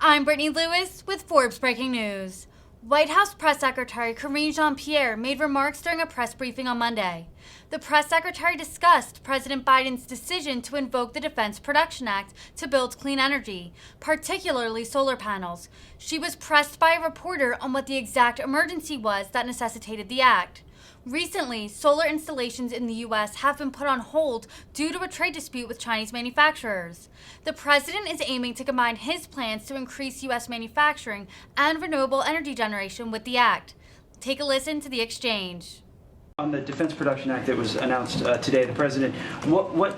I'm Brittany Lewis with Forbes Breaking News. White House Press Secretary Karine Jean-Pierre made remarks during a press briefing on Monday. The press secretary discussed President Biden's decision to invoke the Defense Production Act to build clean energy, particularly solar panels. She was pressed by a reporter on what the exact emergency was that necessitated the act. Recently, solar installations in the U.S. have been put on hold due to a trade dispute with Chinese manufacturers. The president is aiming to combine his plans to increase U.S. manufacturing and renewable energy generation with the act. Take a listen to the exchange. On the Defense Production Act that was announced today, the president,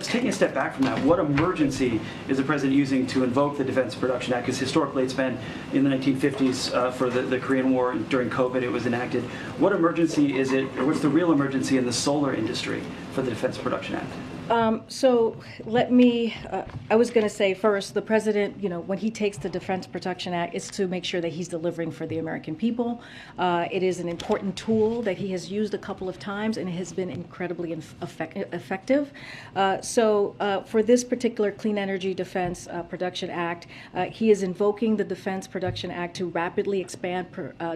taking a step back from that, what emergency is the president using to invoke the Defense Production Act? Because historically it's been in the 1950s for the Korean War, during COVID it was enacted. What emergency is it, or what's the real emergency in the solar industry for the Defense Production Act? So let me, I was going to say first, the president, when he takes the Defense Production Act, is to make sure that he's delivering for the American people. It is an important tool that he has used a couple of times, and it has been incredibly effective. So for this particular Clean Energy Defense Production Act, he is invoking the Defense Production Act to rapidly expand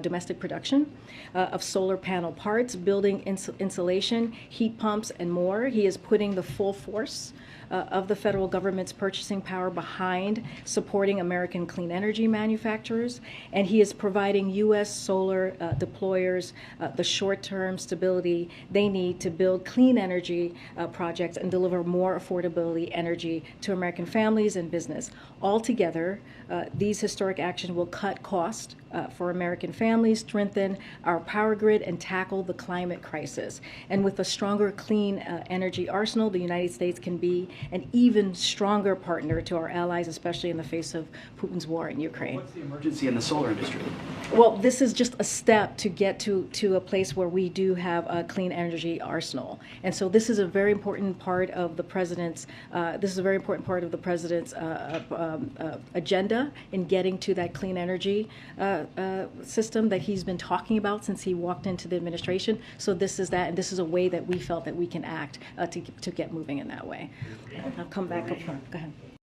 domestic production of solar panel parts, building insulation, heat pumps, and more. He is putting the full force of the federal government's purchasing power behind supporting American clean energy manufacturers, and he is providing U.S. solar deployers the short-term stability they need to build clean energy projects and deliver more affordability energy to American families and business. Altogether, these historic actions will cut costs for American families, strengthen our power grid, and tackle the climate crisis. And with a stronger clean energy arsenal, the United States can be an even stronger partner to our allies, especially in the face of Putin's war in Ukraine. What's the emergency in the solar industry? Well, this is just a step to get to a place where we do have a clean energy arsenal. And so this is a very important part of the president's agenda in getting to that clean energy system that he's been talking about since he walked into the administration. So this is that, and this is a way that we felt that we can act to get moving in that way. I'll come back up front. Go ahead.